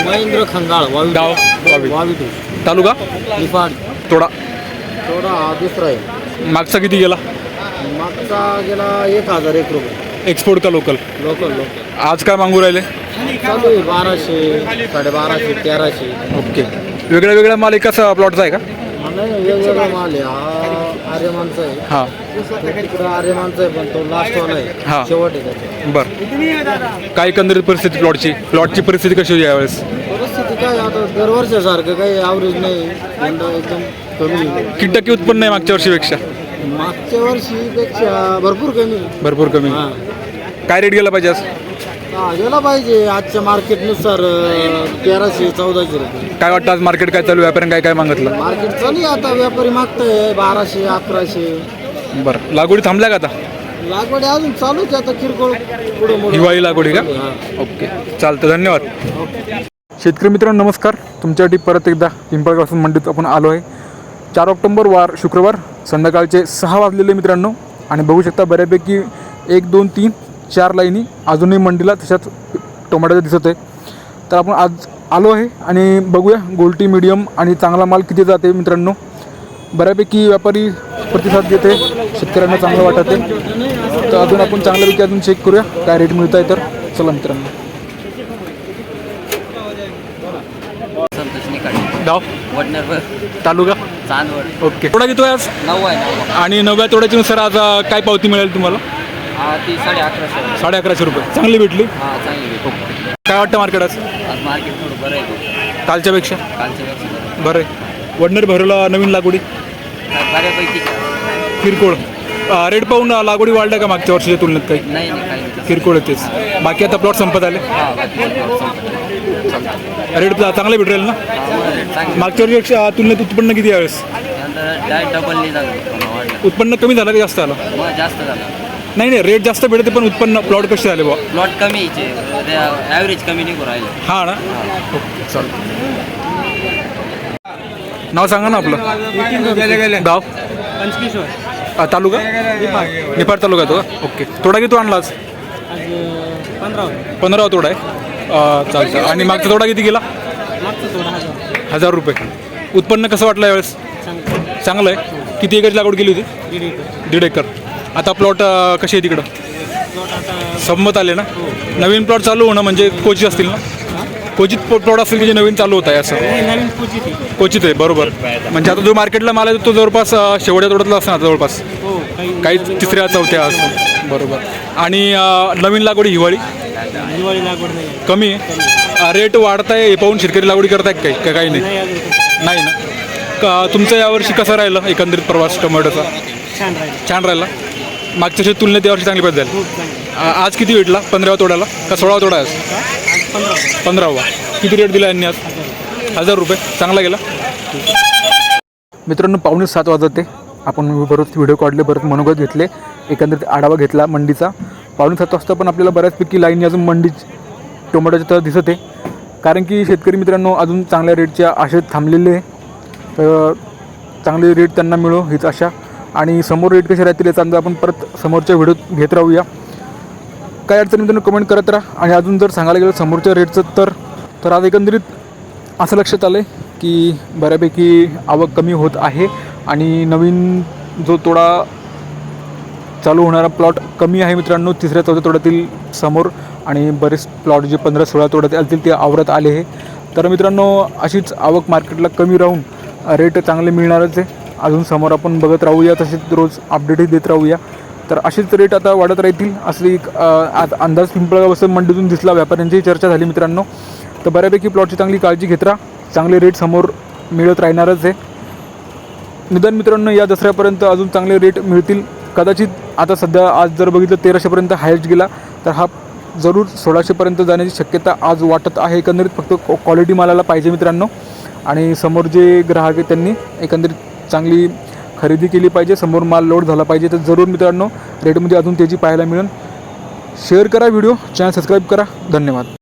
महेंद्र खंगाळ गाव वावी. वावी तालुका निफाड. तोडा. थोडा हा दुसरा आहे. मागचा किती गेला? मागचा गेला 1001 रुपये. एक्सपोर्ट का लोकल? लोकल. आज काय मागू राहिले? चालू आहे 1200, 1250, 1300. ओके. वेगळ्या वेगळ्या माल एकाच प्लॉटचा आहे का? नाही वेगवेगळा माल आहे. हा आर्यमानचा आहे. हां तिकडं आर्यमानचा आहे पण तो लास्टवाला हा. आहे. शेवट आहे त्याचा. बरं. काय एकंदरीत परिस्थिती प्लॉटची परिस्थिती कशी होती यावेळेस? परिस्थिती काय आता दरवर्षासारखं काही ॲव्हरेज नाही. यंदा एकदम कमी आहे. किती टक्के उत्पन्न आहे मागच्या वर्षीपेक्षा? मागच्या वर्षीपेक्षा भरपूर कमी. भरपूर कमी. हां काय रेट गेला पाहिजे आज? गेला पाहिजे आजच्या मार्केटनुसार 1300-1400 रुपये. काय वाटतं आज मार्केट काय चालू? व्यापाऱ्यांनी काय मागितलं? मार्केट चालू आहे आता. व्यापारी मागताय 1200-1100. बरं. लागवडी थांबल्या का आता? लागवड अजून चालूच आहे आता. किरकोळ पुढे हिवाळी लागवडी का? ओके चालतं. धन्यवाद. शेतकरी मित्रांनो नमस्कार. तुमच्यासाठी परत एकदा पिंपळगाव मंडीत आपण आलो आहे. 4 ऑक्टोबर वार शुक्रवार संध्याकाळचे 6 वाजलेले मित्रांनो. आणि बघू शकता बऱ्यापैकी 1, 2, 3, 4 लाईनी अजूनही मंडीला तशाच टोमॅटोचा दिसत आहे. तर आपण आज आलो आहे आणि बघूया गोल्टी मीडियम आणि चांगला माल किती जाते मित्रांनो. बऱ्यापैकी व्यापारी प्रतिसाद देते, शेतकऱ्यांना चांगलं वाटत आहे. तर अजून आपण चांगल्यापैकी अजून चेक करूया काय रेट मिळत आहे. तर चला मित्रांनो. गाव तालुका चांदवड. ओके. थोडा घेतोय आज 9 आहे. आणि 9व्या तोड्याची नुसार आज काय पावती मिळेल तुम्हाला? ती 1150. 1150 रुपये. चांगली भेटली. चांगली. काय वाटतं मार्केट आज? मार्केट थोडं बरं आहे. कालच्यापेक्षा कालच्या बरं आहे. वडनेर भरला नवीन लागवडी बऱ्यापैकी किरकोळ रेट पाहून लागवडी वाढल्या का मागच्या वर्षीच्या तुलनेत? काही नाही काही किरकोळ येतेच. बाकी आता प्लॉट संपत आले. रेट चांगले भेटेल ना? मागच्या वर्षीपेक्षा तुलनेत उत्पन्न किती यावेळेस? डबल उत्पन्न कमी झालं का जास्त आलं? जास्त झालं. नाही रेट जास्त भेटते पण उत्पन्न प्लॉट कसे झाले बा? प्लॉट कमी ॲव्हरेज कमी नाही करू राहिले. हां ना. ओके चालेल. नाव सांगा ना आपलं. गाव तालुका निफाड तालुका तो का? ओके. तोडा किती आणला आज? 15 तोडा आहे. चालतं. आणि मागचा तोडा किती गेला? 1000 रुपये. उत्पन्न कसं वाटलं यावेळेस? चांगलं आहे. किती एकरची लागवड केली होती? 1.5 एकर. आता प्लॉट कसे आहे तिकडं? संमत आले ना? नवीन प्लॉट चालू होणं म्हणजे क्वचित असतील ना? क्वचित प्लॉट असतील की जे नवीन चालू होत आहे असं? क्वचित आहे. बरोबर. म्हणजे आता जो मार्केटला माल आहे तो जवळपास शेवट्या तोड्यातला असणार जवळपास. काही 3ऱ्या 4थ्या असं. बरोबर. आणि नवीन लागवडी हिवाळी लागवड नाही कमी आहे. रेट वाढत आहे हे पाहून शेतकरी लागवडी करताय काही नाही? नाही ना. का तुमचं यावर्षी कसं राहिलं एकंदरीत प्रवास टोमॅटोचा? छान राहिला. मागच्या तुलनेत यावर्षी चांगली पद्धत झाली. आज किती भेटला? 15व्या तोड्याला का 16वा तोडा आहे? 15वा. किती रेट दिला यांनी आज? 1000 रुपये. चांगला गेला. मित्रांनो 6:45 वाजत आहे. आपण बरोच व्हिडिओ काढले, बरेच मनोगत घेतले, एकंदरीत आढावा घेतला मंडीचा. 6:45 वाजता पण आपल्याला बऱ्याचपैकी लाईनी अजून मंडी टोमॅटोच्या तर दिसत आहे. कारण की शेतकरी मित्रांनो अजून चांगल्या रेटच्या आशेत थांबलेले आहे. तर चांगले रेट त्यांना मिळो हीच आशा. आणि समोर रेट कसे राहतील याचा अंदाज आपण परत समोरच्या व्हिडिओत घेत राहूया. काय अडचणी मित्रांनो कमेंट करत राहा. आणि अजून जर सांगायला गेलं समोरच्या रेटचं तर आज एकंदरीत असं लक्षात आलं आहे की बऱ्यापैकी आवक कमी होत आहे. आणि नवीन जो तोडा चालू होणारा प्लॉट कमी आहे मित्रांनो 3ऱ्या 4थ्या तोड्यातील समोर. आणि बरेच प्लॉट जे 15-16 तोड्यात असतील ते आवरत आले आहे. तर मित्रांनो अशीच आवक मार्केटला कमी राहून रेट चांगले मिळणारच आहे. अजून समोर आपण बघत राहूया, तसेच रोज अपडेटही देत राहूया. तर असेच रेट आता वाढत राहतील असं एक अंदाज पिंपळगाव मंडीतून दिसला. व्यापाऱ्यांची चर्चा झाली मित्रांनो. तर बऱ्यापैकी प्लॉटची चांगली काळजी घेत राहा. चांगले रेट समोर मिळत राहणारच आहे. निदान मित्रांनो या दसऱ्यापर्यंत अजून चांगले रेट मिळतील कदाचित. आता सध्या आज जर बघितलं 1300पर्यंत हायस्ट गेला तर हा जरूर 1600पर्यंत जाण्याची शक्यता आज वाटत आहे. एकंदरीत फक्त क्वालिटी मालाला पाहिजे मित्रांनो. आणि समोर जे ग्राहक आहेत त्यांनी एकंदरीत चांगली खरेदी केली पाहिजे. समोर माल लोड झाला पाहिजे. तर जरूर मित्रांनो रेटमध्ये अजून तेजी पाहायला मिळेल. शेअर करा व्हिडिओ, चॅनल सबस्क्राईब करा. धन्यवाद.